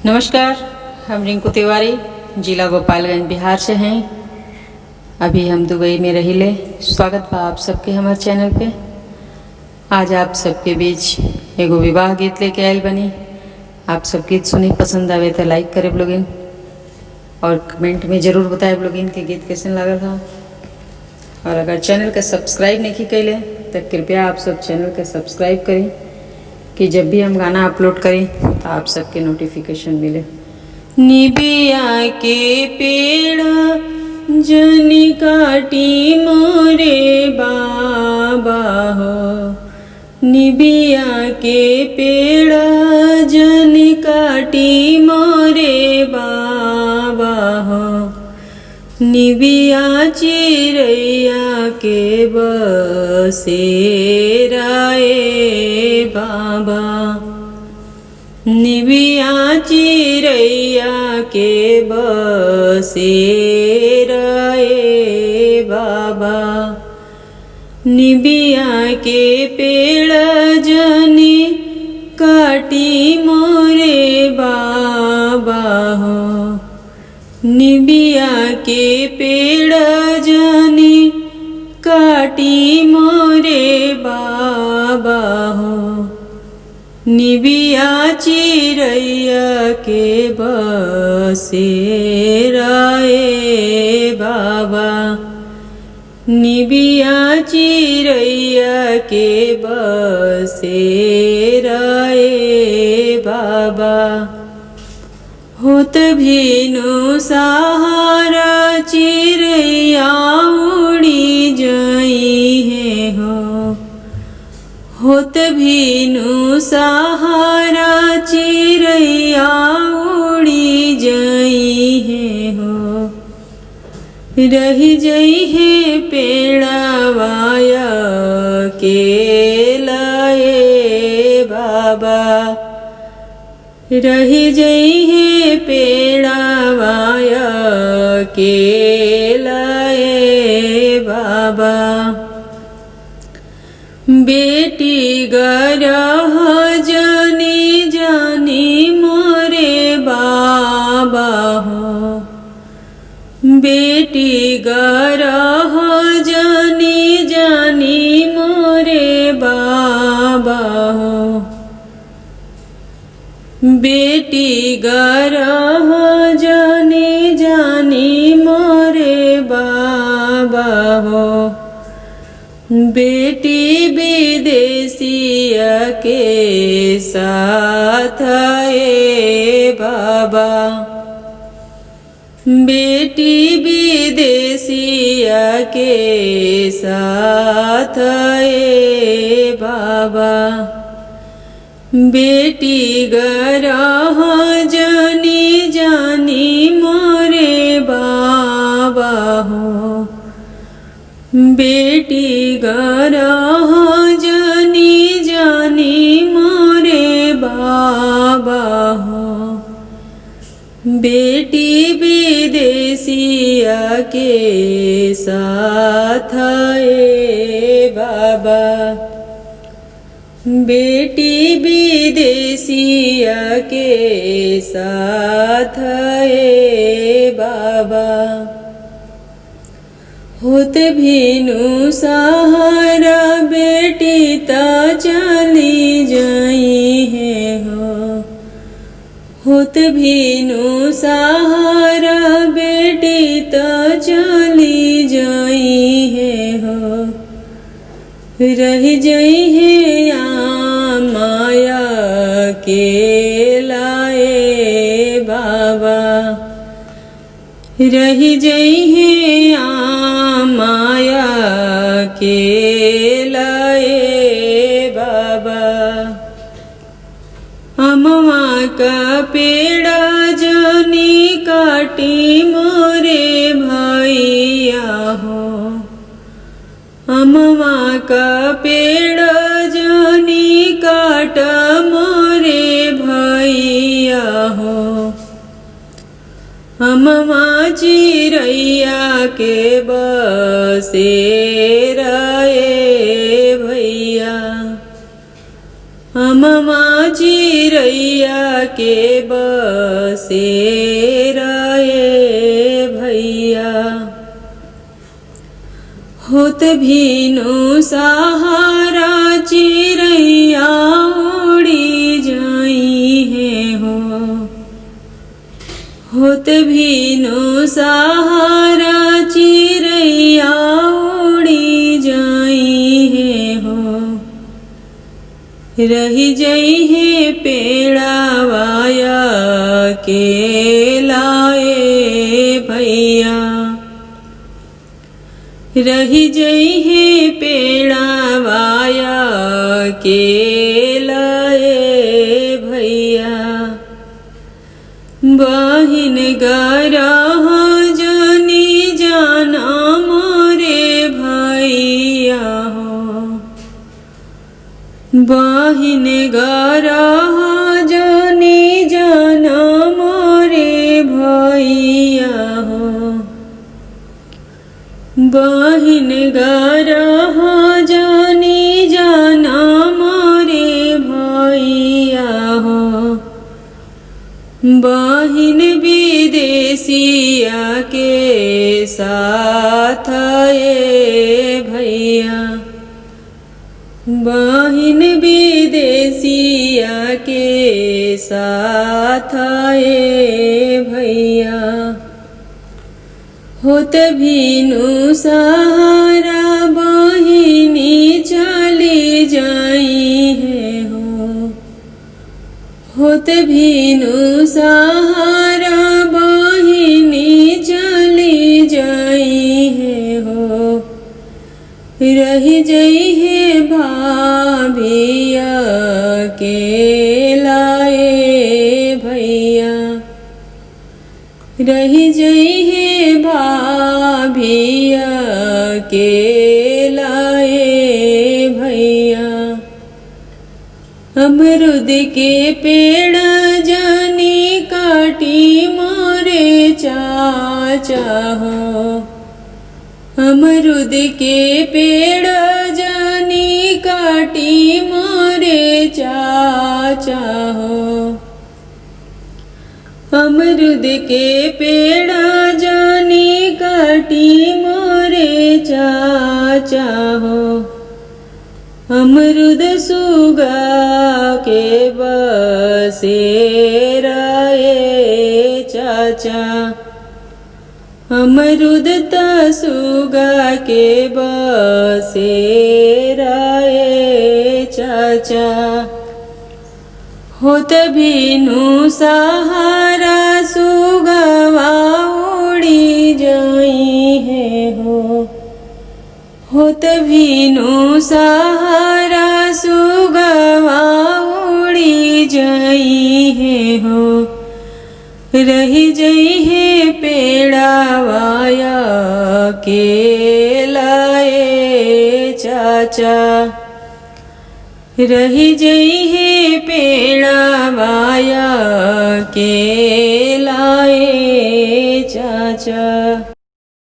नमस्कार, हम रिंकू तिवारी जिला गोपालगंज बिहार से हैं। अभी हम दुबई में रहिले। स्वागत बा आप सबके हमारे चैनल पे। आज आप सबके बीच एगो विवाह गीत लेके आयल बनी। आप सब गीत सुनी पसंद आवे तो लाइक करे ब्लॉगिन और कमेंट में ज़रूर बताए ब्लॉगिन के गीत कैसे लगा था। और अगर चैनल का सब्सक्राइब नहीं कैले तो कृपया आप सब चैनल का सब्सक्राइब करें कि जब भी हम गाना अपलोड करें तो आप सबके नोटिफिकेशन मिले। निबिया के पेड़ जनी काटी मोरे बाबा हो, निबिया के पेड़ जनी काटी मोरे बाबा हो, निबिया चिरैया के बसेराए बाबा, निबिया चिरैया के बसेराए बाबा, निबिया के पेड़ जनी काटी मोरे बाबा हो, निबिया के पेड़ जनी काटी मोरे बाबा हो, निबिया चिरैया के बसेराए बाबा, निबिया चिरैया के बसेराए बाबा। होत भीनु सहारा चिरैया उड़ी जई है हो, होत भीनु सहारा चिरैया उड़ी जई है हो, रही जई है पेड़ावाया के लाए बाबा, रही जई है पेड़ावाया के लाए बाबा। बेटी गरह जनी जानी मोरे बाबा हो, बेटी गरह जनी जानी मोरे बाबा हो, बेटी गरह जनी जानी मोरे बाबा हो, बेटी विदेशिया के साथ ए बाबा, बेटी विदेशिया के साथ ए बाबा, बेटी गरह जनी जानी मोरे बाबा हो, बेटी गरह जनी जानी मोरे बाबा हो, बेटी विदेशिया के साथ ए बाबा, बेटी विदेशिया के साथ ए बाबा। होत भीनु सहारा बेटी ता चली जई है हो, होत भीनु सहारा बेटी ता चली जई है हो, रह जई है माया के लाए बाबा, रह जई है माया के लाए बाबा। अमवा का पेड़ा जनी काटी मोरे भैया हो, अमवा का पेड़ जनी काट मोरे भैया हो, अमवा चिरैया के बसेराए भैया, अमवा चिरैया के के बसेरा ए भैया। होत भीनु सहारा चिड़ैया उड़ी जाई है हो। होत भीनु सहारा चिड़ैया उड़ी जाई है हो। रही जई है पेड़ावाया के लाए भैया। रही जई है पेड़ावाया के लाए भैया। बहिन गरह जानी जाना मोरे भैया हो। बहिन गरह जानी जाना मोरे भैया हो। बहिन गरह जानी जाना मोरे भैया हो। बहिन विदेशिया के साथ ए भैया। बहिन विदेशिया के साथ ए भैया। होत भीनु सहारा बहिनी चली जाई है हो। होत भीनु सहारा बहिनी चली जाई है हो। रही जई है भाभिया के लाए भैया। रही जई है भाभिया के लाए भैया। अमरुद के पेड़ जानी काटी मोरे चाचा हो। अमरुद के पेड़ जानी काटी मोरे चाचा हो। अमरुद के पेड़ जानी काटी मोरे चाचा हो। अमरुद सुगा के बसेरा ए चाचा। अमरुद सुगा के बसेरा ए चाचा। होत भीनु सहारा सुगवा उड़ी जाई है हो। होत भीनु सहारा सुगवा उड़ी जाई है हो। रही जई है पेड़ावाया के लाए चाचा। रही जई है पेड़ावाया के लाए चाचा।